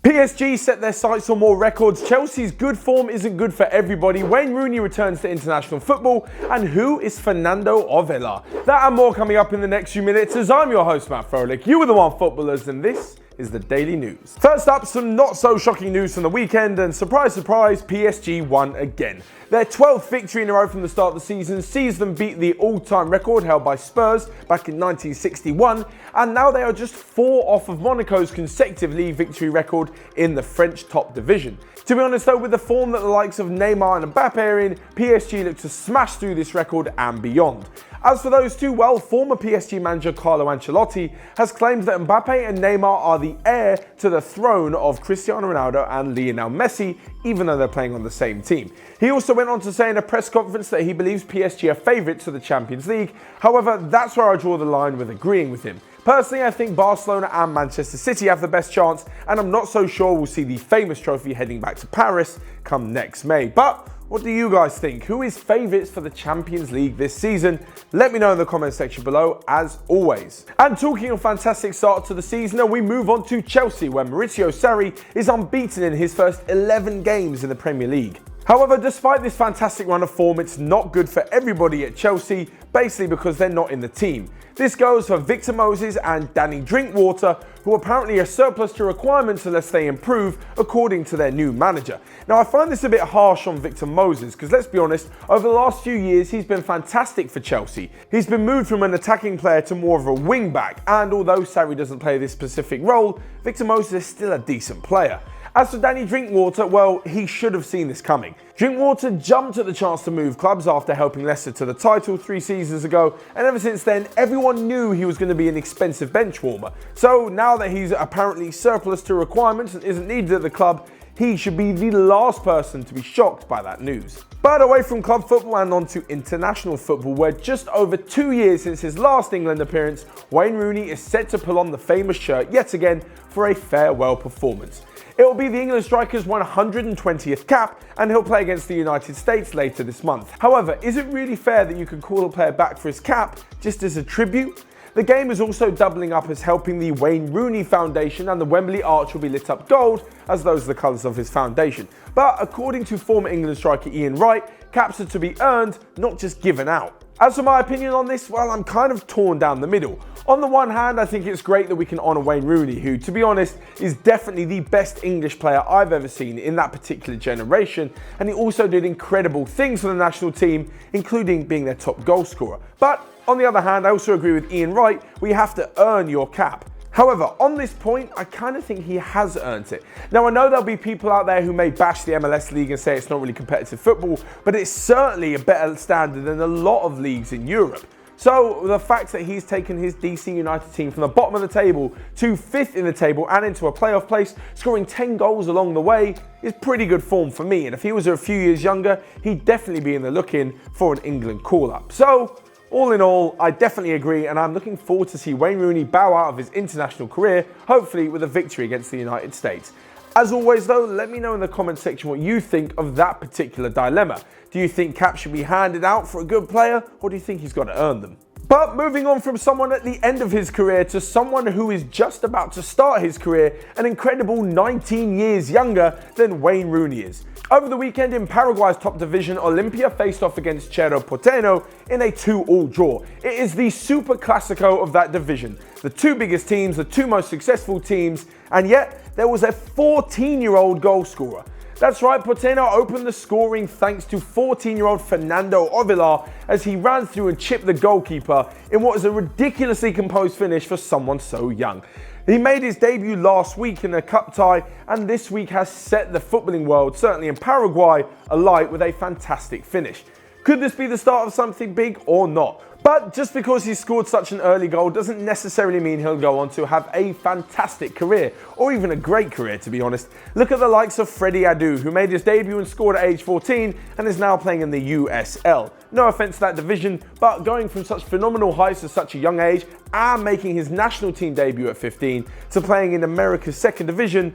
PSG set their sights on more records, Chelsea's good form isn't good for everybody, Wayne Rooney returns to international football, and who is Fernando Ovelar? That and more coming up in the next few minutes as I'm your host Matt Froelich, you are the One Footballers, and this is the Daily News. First up, some not so shocking news from the weekend, and surprise, surprise, PSG won again. Their 12th victory in a row from the start of the season sees them beat the all-time record held by Spurs back in 1961, and now they are just 4 off of Monaco's consecutive league victory record in the French top division. To be honest though, with the form that the likes of Neymar and Mbappe are in, PSG look to smash through this record and beyond. As for those two, well, former PSG manager Carlo Ancelotti has claimed that Mbappe and Neymar are the heir to the throne of Cristiano Ronaldo and Lionel Messi, even though they're playing on the same team. He also went on to say in a press conference that he believes PSG are favourites to the Champions League. However, that's where I draw the line with agreeing with him. Personally, I think Barcelona and Manchester City have the best chance, and I'm not so sure we'll see the famous trophy heading back to Paris come next May. But what do you guys think? Who is favourites for the Champions League this season? Let me know in the comment section below, as always. And talking of fantastic start to the season, we move on to Chelsea, where Maurizio Sarri is unbeaten in his first 11 games in the Premier League. However, despite this fantastic run of form, it's not good for everybody at Chelsea, basically because they're not in the team. This goes for Victor Moses and Danny Drinkwater, who apparently are surplus to requirements unless they improve, according to their new manager. Now, I find this a bit harsh on Victor Moses, because let's be honest, over the last few years, he's been fantastic for Chelsea. He's been moved from an attacking player to more of a wing-back, and although Sarri doesn't play this specific role, Victor Moses is still a decent player. As for Danny Drinkwater, well, he should have seen this coming. Drinkwater jumped at the chance to move clubs after helping Leicester to the title 3 seasons ago, and ever since then, everyone knew he was going to be an expensive bench warmer. So now that he's apparently surplus to requirements and isn't needed at the club, he should be the last person to be shocked by that news. But away from club football and on to international football, where just over 2 years since his last England appearance, Wayne Rooney is set to pull on the famous shirt yet again for a farewell performance. It will be the England striker's 120th cap, and he'll play against the United States later this month. However, is it really fair that you can call a player back for his cap just as a tribute? The game is also doubling up as helping the Wayne Rooney Foundation, and the Wembley Arch will be lit up gold, as those are the colours of his foundation. But according to former England striker Ian Wright, caps are to be earned, not just given out. As for my opinion on this, well, I'm kind of torn down the middle. On the one hand, I think it's great that we can honour Wayne Rooney, who, to be honest, is definitely the best English player I've ever seen in that particular generation, and he also did incredible things for the national team, including being their top goal scorer. But on the other hand, I also agree with Ian Wright, we have to earn your cap. However, on this point, I kind of think he has earned it. Now, I know there'll be people out there who may bash the MLS league and say it's not really competitive football, but it's certainly a better standard than a lot of leagues in Europe. So the fact that he's taken his DC United team from the bottom of the table to 5th in the table and into a playoff place, scoring 10 goals along the way, is pretty good form for me. And if he was a few years younger, he'd definitely be in the looking for an England call-up. So, all in all, I definitely agree, and I'm looking forward to see Wayne Rooney bow out of his international career, hopefully with a victory against the United States. As always though, let me know in the comment section what you think of that particular dilemma. Do you think caps should be handed out for a good player, or do you think he's got to earn them? But moving on from someone at the end of his career to someone who is just about to start his career, an incredible 19 years younger than Wayne Rooney is. Over the weekend in Paraguay's top division, Olimpia faced off against Cerro Porteño in a 2-2 draw. It is the Super Classico of that division. The 2 biggest teams, the 2 most successful teams, and yet there was a 14-year-old goal scorer. That's right, Porteño opened the scoring thanks to 14-year-old Fernando Ovelar as he ran through and chipped the goalkeeper in what is a ridiculously composed finish for someone so young. He made his debut last week in a cup tie, and this week has set the footballing world, certainly in Paraguay, alight with a fantastic finish. Could this be the start of something big or not? But just because he scored such an early goal doesn't necessarily mean he'll go on to have a fantastic career, or even a great career, to be honest. Look at the likes of Freddie Adu, who made his debut and scored at age 14 and is now playing in the USL. No offence to that division, but going from such phenomenal heights at such a young age and making his national team debut at 15 to playing in America's second division,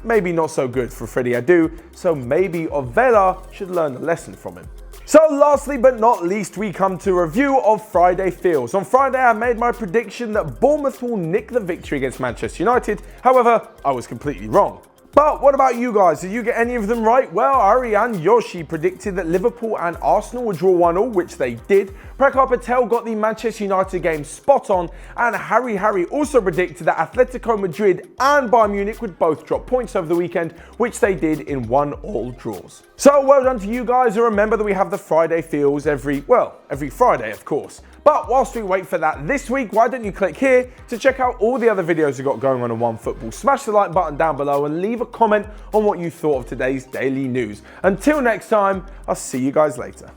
maybe not so good for Freddie Adu, so maybe Ovelar should learn a lesson from him. So lastly but not least, we come to a review of Friday Feels. On Friday, I made my prediction that Bournemouth will nick the victory against Manchester United. However, I was completely wrong. But what about you guys? Did you get any of them right? Well, Ariane Yoshi predicted that Liverpool and Arsenal would draw 1-1, which they did. Prakar Patel got the Manchester United game spot on, and Harry also predicted that Atletico Madrid and Bayern Munich would both drop points over the weekend, which they did in 1-1 draws. So well done to you guys, and remember that we have the Friday feels every Friday, of course. But whilst we wait for that this week, why don't you click here to check out all the other videos we've got going on OneFootball. Smash the like button down below and leave a comment on what you thought of today's daily news. Until next time, I'll see you guys later.